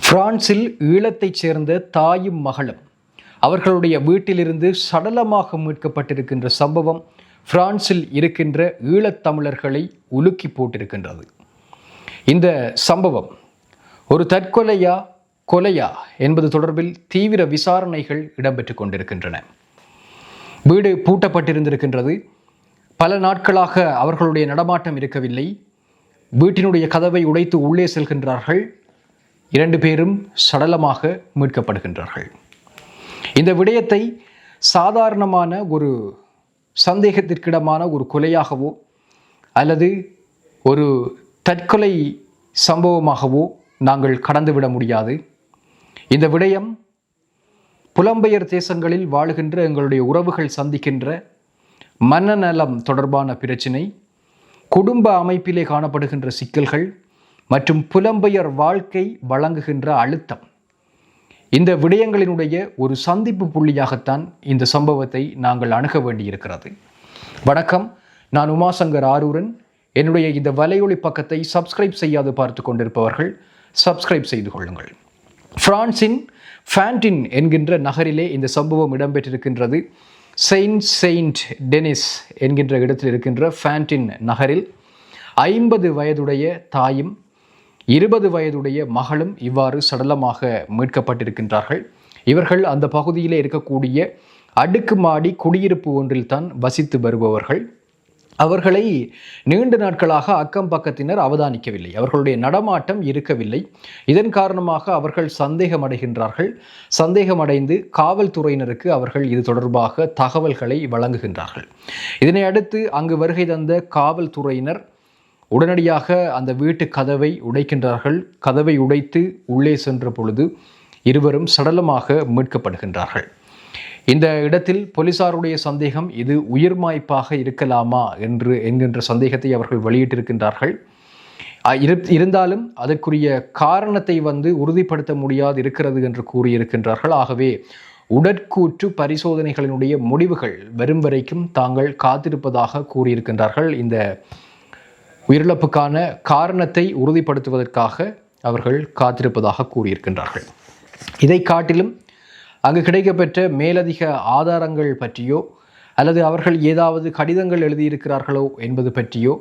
பிரான்சில் ஈழத்தைச் சேர்ந்த தாயும் மகளும் அவர்களுடைய வீட்டிலிருந்து சடலமாக மீட்கப்பட்டிருக்கின்ற சம்பவம் பிரான்சில் இருக்கின்ற ஈழத்தமிழர்களை உலுக்கி போட்டிருக்கின்றது. இந்த சம்பவம் ஒரு தற்கொலையா கொலையா என்பது தொடர்பில் தீவிர விசாரணைகள் இடம்பெற்றுக் கொண்டிருக்கின்றன. வீடு பூட்டப்பட்டிருந்திருக்கின்றது. பல நாட்களாக அவர்களுடைய நடமாட்டம் இருக்கவில்லை. வீட்டினுடைய கதவை உடைத்து உள்ளே செல்கின்றார்கள். 2 பேரும் சடலமாக மீட்கப்படுகின்றார்கள். இந்த விடயத்தை சாதாரணமான ஒரு சந்தேகத்திற்கிடமான ஒரு கொலையாகவோ அல்லது ஒரு தற்கொலை சம்பவமாகவோ நாங்கள் கடந்துவிட முடியாது. இந்த விடயம் புலம்பெயர் தேசங்களில் வாழுகின்ற எங்களுடைய உறவுகள் சந்திக்கின்ற மனநலம் தொடர்பான பிரச்சினை, குடும்ப அமைப்பிலே காணப்படுகின்ற சிக்கல்கள் மற்றும் புலம்பெயர் வாழ்க்கை வழங்குகின்ற அழுத்தம், இந்த விடயங்களினுடைய ஒரு சந்திப்பு புள்ளியாகத்தான் இந்த சம்பவத்தை நாங்கள் அணுக வேண்டியிருக்கிறது. வணக்கம், நான் உமாசங்கர் ஆரூரன். என்னுடைய இந்த வலையொலி பக்கத்தை சப்ஸ்கிரைப் செய்யாது பார்த்து கொண்டிருப்பவர்கள் சப்ஸ்கிரைப் செய்து கொள்ளுங்கள். பிரான்சின் ஃபேண்டின் என்கின்ற நகரிலே இந்த சம்பவம் இடம்பெற்றிருக்கின்றது. செயின்ட் டெனிஸ் என்கின்ற இடத்தில் இருக்கின்ற ஃபேண்டின் நகரில் 50 வயதுடைய தாயும் 20 வயதுடைய மகளும் இவ்வாறு சடலமாக மீட்கப்பட்டிருக்கின்றார்கள். இவர்கள் அந்த பகுதியில் இருக்கக்கூடிய அடுக்குமாடி குடியிருப்பு ஒன்றில் தான் வசித்து வருபவர்கள். அவர்களை நீண்ட நாட்களாக அக்கம் பக்கத்தினர் அவதானிக்கவில்லை. அவர்களுடைய நடமாட்டம் இருக்கவில்லை. இதன் காரணமாக அவர்கள் சந்தேகமடைகின்றார்கள். சந்தேகமடைந்து காவல்துறையினருக்கு அவர்கள் இது தொடர்பாக தகவல்களை வழங்குகின்றார்கள். இதனை அடுத்து அங்கு வருகை தந்த காவல்துறையினர் உடனடியாக அந்த வீட்டு கதவை உடைக்கின்றார்கள். கதவை உடைத்து உள்ளே சென்ற பொழுது இருவரும் சடலமாக மீட்கப்படுகின்றார்கள். இந்த இடத்தில் போலீசாருடைய சந்தேகம் இது உயிர்மாய்ப்பாக இருக்கலாமா என்கின்ற சந்தேகத்தை அவர்கள் வெளியிட்டிருக்கின்றார்கள். இருந்தாலும் அதற்குரிய காரணத்தை உறுதிப்படுத்த முடியாது இருக்கிறது என்று கூறியிருக்கின்றார்கள். ஆகவே உடற்கூற்று பரிசோதனைகளினுடைய முடிவுகள் வரும் வரைக்கும் தாங்கள் காத்திருப்பதாக கூறியிருக்கின்றார்கள். இந்த உயிரிழப்புக்கான காரணத்தை உறுதிப்படுத்துவதற்காக அவர்கள் காத்திருப்பதாக கூறியிருக்கின்றார்கள். இதை காட்டிலும் அங்கு கிடைக்கப்பெற்ற மேலதிக ஆதாரங்கள் பற்றியோ அல்லது அவர்கள் ஏதாவது கடிதங்கள் எழுதியிருக்கிறார்களோ என்பது பற்றியோ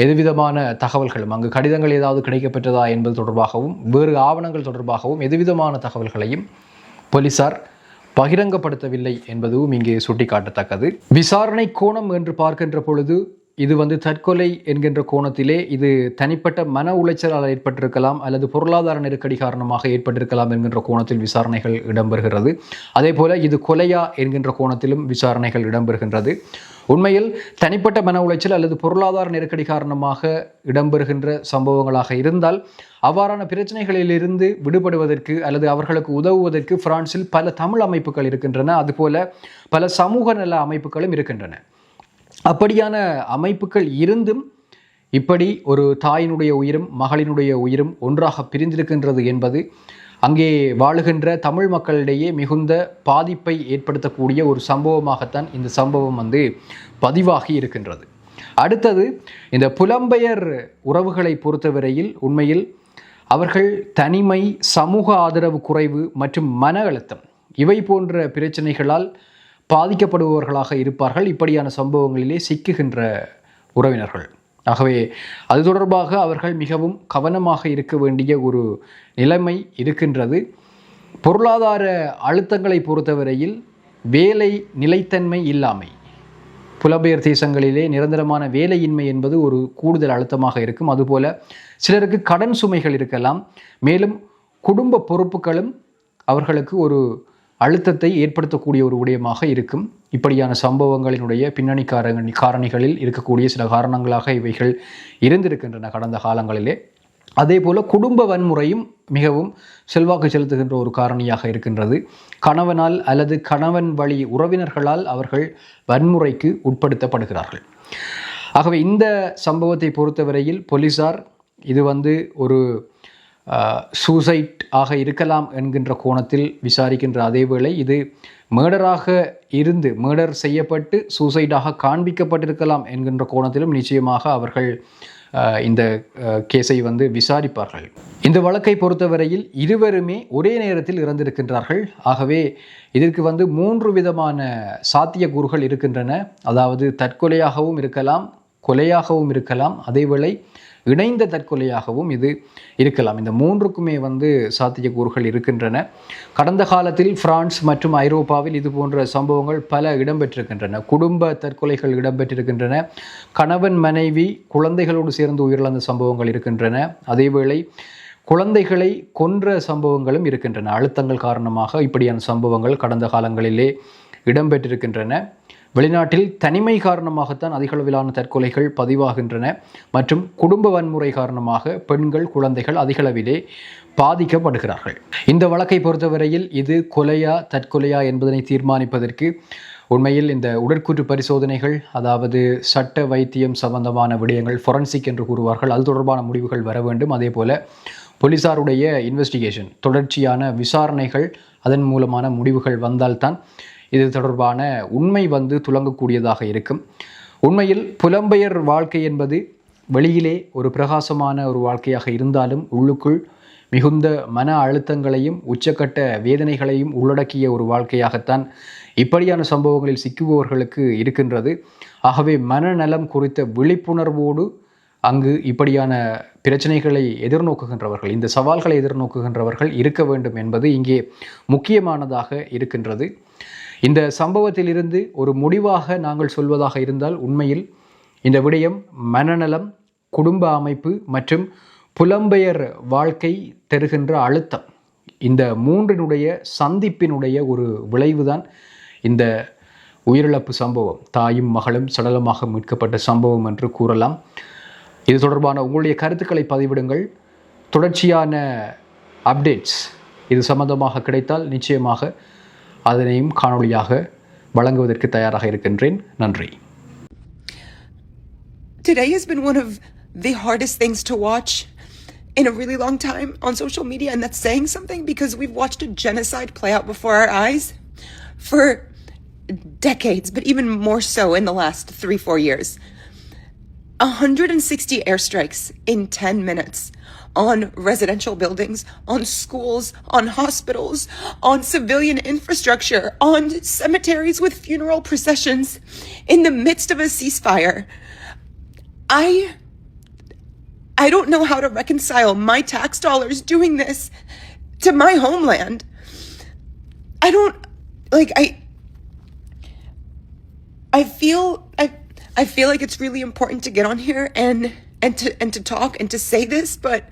எதுவிதமான தகவல்களும், அங்கு கடிதங்கள் ஏதாவது கிடைக்கப்பெற்றதா என்பது தொடர்பாகவும் வேறு ஆவணங்கள் தொடர்பாகவும் எதுவிதமான தகவல்களையும் போலீசார் பகிரங்கப்படுத்தவில்லை என்பதும் இங்கே சுட்டிக்காட்டத்தக்கது. விசாரணை கோணம் என்று பார்க்கின்ற பொழுது இது தற்கொலை என்கின்ற கோணத்திலே இது தனிப்பட்ட மன உளைச்சலால் ஏற்பட்டிருக்கலாம் அல்லது பொருளாதார நெருக்கடி காரணமாக ஏற்பட்டிருக்கலாம் என்கின்ற கோணத்தில் விசாரணைகள் இடம்பெறுகிறது. அதே போல இது கொலையா என்கின்ற கோணத்திலும் விசாரணைகள் இடம்பெறுகின்றது. உண்மையில் தனிப்பட்ட மன உளைச்சல் அல்லது பொருளாதார நெருக்கடி காரணமாக இடம்பெறுகின்ற சம்பவங்களாக இருந்தால் அவ்வாறான பிரச்சனைகளிலிருந்து விடுபடுவதற்கு அல்லது அவர்களுக்கு உதவுவதற்கு பிரான்சில் பல தமிழ் அமைப்புகள் இருக்கின்றன. அதுபோல பல சமூக நல அமைப்புகளும் இருக்கின்றன. அப்படியான அமைப்புகள் இருந்தும் இப்படி ஒரு தாயினுடைய உயிரும் மகளினுடைய உயிரும் ஒன்றாக பிரிந்திருக்கின்றது என்பது அங்கே வாழுகின்ற தமிழ் மக்களிடையே மிகுந்த பாதிப்பை ஏற்படுத்தக்கூடிய ஒரு சம்பவமாகத்தான் இந்த சம்பவம் பதிவாகி இருக்கின்றது. அடுத்தது, இந்த புலம்பெயர் உறவுகளை பொறுத்தவரையில் உண்மையில் அவர்கள் தனிமை, சமூக ஆதரவு குறைவு மற்றும் மன அழுத்தம் இவை போன்ற பிரச்சனைகளால் பாதிக்கப்படுபவர்களாக இருப்பார்கள் இப்படியான சம்பவங்களிலே சிக்குகின்ற உறவினர்கள். ஆகவே அது தொடர்பாக அவர்கள் மிகவும் கவனமாக இருக்க வேண்டிய ஒரு நிலைமை இருக்கின்றது. பொருளாதார அழுத்தங்களை பொறுத்தவரையில் வேலை நிலைத்தன்மை இல்லாமை, புலம்பெயர் தேசங்களிலே நிரந்தரமான வேலையின்மை என்பது ஒரு கூடுதல் அழுத்தமாக இருக்கும். அதுபோல சிலருக்கு கடன் சுமைகள் இருக்கலாம். மேலும் குடும்ப பொறுப்புகளும் அவர்களுக்கு ஒரு அழுத்தத்தை ஏற்படுத்தக்கூடிய ஒரு விடயமாக இருக்கும். இப்படியான சம்பவங்களினுடைய பின்னணி காரணிகளில் இருக்கக்கூடிய சில காரணங்களாக இவைகள் இருந்திருக்கின்றன கடந்த காலங்களிலே. அதே போல குடும்ப வன்முறையும் மிகவும் செல்வாக்கு செலுத்துகின்ற ஒரு காரணியாக இருக்கின்றது. கணவனால் அல்லது கணவன் வழி உறவினர்களால் அவர்கள் வன்முறைக்கு உட்படுத்தப்படுகிறார்கள். ஆகவே இந்த சம்பவத்தை பொறுத்தவரையில் போலீசார் இது ஒரு சூசைட் ஆக இருக்கலாம் என்கின்ற கோணத்தில் விசாரிக்கின்ற அதேவேளை இது மேர்டர் செய்யப்பட்டு சூசைடாக காண்பிக்கப்பட்டிருக்கலாம் என்கின்ற கோணத்திலும் நிச்சயமாக அவர்கள் இந்த கேஸை வந்து விசாரிப்பார்கள். இந்த வழக்கை பொறுத்தவரையில் இருவருமே ஒரே நேரத்தில் இறந்திருக்கின்றார்கள். ஆகவே இதற்கு வந்து 3 விதமான சாத்தியக்கூறுகள் இருக்கின்றன. அதாவது தற்கொலையாகவும் இருக்கலாம், கொலையாகவும் இருக்கலாம், அதேவேளை இணைந்த தற்கொலையாகவும் இது இருக்கலாம். இந்த 3க்குமே வந்து சாத்தியக்கூறுகள் இருக்கின்றன. கடந்த காலத்தில் பிரான்ஸ் மற்றும் ஐரோப்பாவில் இது போன்ற சம்பவங்கள் பல இடம்பெற்றிருக்கின்றன. குடும்ப தற்கொலைகள் இடம்பெற்றிருக்கின்றன. கணவன் மனைவி குழந்தைகளோடு சேர்ந்து உயிரிழந்த சம்பவங்கள் இருக்கின்றன. அதேவேளை குழந்தைகளை கொன்ற சம்பவங்களும் இருக்கின்றன. அழுத்தங்கள் காரணமாக இப்படியான சம்பவங்கள் கடந்த காலங்களிலே இடம்பெற்றிருக்கின்றன. வெளிநாட்டில் தனிமை காரணமாகத்தான் அதிகளவிலான தற்கொலைகள் பதிவாகின்றன மற்றும் குடும்ப வன்முறை காரணமாக பெண்கள், குழந்தைகள் அதிகளவிலே பாதிக்கப்படுகிறார்கள். இந்த வழக்கை பொறுத்தவரையில் இது கொலையா தற்கொலையா என்பதனை தீர்மானிப்பதற்கு உண்மையில் இந்த உடற்கூற்று பரிசோதனைகள், அதாவது சட்ட வைத்தியம் சம்பந்தமான விடயங்கள், ஃபொரன்சிக் என்று கூறுவார்கள், அது தொடர்பான முடிவுகள் வர வேண்டும். அதே போல போலீசாருடைய இன்வெஸ்டிகேஷன், தொடர்ச்சியான விசாரணைகள், அதன் மூலமான முடிவுகள் வந்தால்தான் இது தொடர்பான உண்மை வந்து துலங்கக்கூடியதாக இருக்கும். உண்மையில் புலம்பெயர் வாழ்க்கை என்பது வெளியிலே ஒரு பிரகாசமான ஒரு வாழ்க்கையாக இருந்தாலும் உள்ளுக்குள் மிகுந்த மன அழுத்தங்களையும் உச்சக்கட்ட வேதனைகளையும் உள்ளடக்கிய ஒரு வாழ்க்கையாகத்தான் இப்படியான சம்பவங்களில் சிக்குபவர்களுக்கு இருக்கின்றது. ஆகவே மனநலம் குறித்த விழிப்புணர்வோடு அங்கு இப்படியான பிரச்சனைகளை எதிர்நோக்குகின்றவர்கள், இந்த சவால்களை எதிர்நோக்குகின்றவர்கள் இருக்க வேண்டும் என்பது இங்கே முக்கியமானதாக இருக்கின்றது. இந்த சம்பவத்திலிருந்து ஒரு முடிவாக நாங்கள் சொல்வதாக இருந்தால், உண்மையில் இந்த விடயம் மனநலம், குடும்ப அமைப்பு மற்றும் புலம்பெயர் வாழ்க்கை தருகின்ற அழுத்தம், இந்த 3னுடைய சந்திப்பினுடைய ஒரு விளைவுதான் இந்த உயிரிழப்பு சம்பவம், தாயும் மகளும் சடலமாக மீட்கப்பட்ட சம்பவம் என்று கூறலாம். இது தொடர்பான உங்களுடைய கருத்துக்களை பதிவிடுங்கள். தொடர்ச்சியான அப்டேட்ஸ் இது சம்பந்தமாக கிடைத்தால் நிச்சயமாக அதனையும் காணொளியாக வழங்குவதற்கு தயாராக இருக்கின்றேன். நன்றி. Today has been one of the hardest things to watch in a really long time on social media, and that's saying something because we've watched a genocide play out before our eyes for decades, but even more so in the last 3-4 years. 160 airstrikes in 10 minutes on residential buildings, on schools, on hospitals, on civilian infrastructure, on cemeteries with funeral processions in the midst of a ceasefire. I don't know how to reconcile my tax dollars doing this to my homeland. I feel like it's really important to get on here and to talk and to say this, but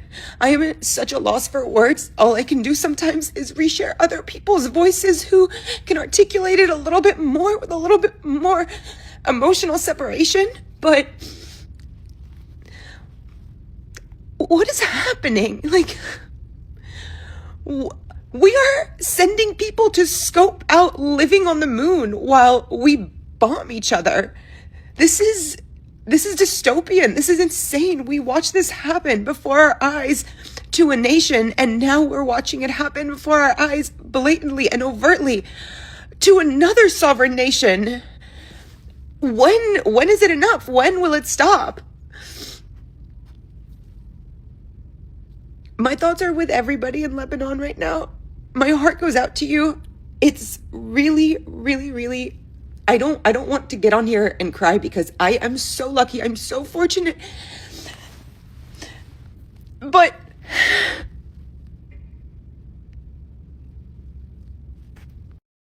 I am at such a loss for words. All I can do sometimes is reshare other people's voices who can articulate it a little bit more with a little bit more emotional separation. But what is happening? Like, we are sending people to scope out living on the moon while we bomb each other. This is dystopian. This is insane. We watched this happen before our eyes to a nation, and now we're watching it happen before our eyes blatantly and overtly to another sovereign nation. When is it enough? When will it stop? My thoughts are with everybody in Lebanon right now. My heart goes out to you. It's really, really, really, I don't want to get on here and cry because I am so lucky. I'm so fortunate. But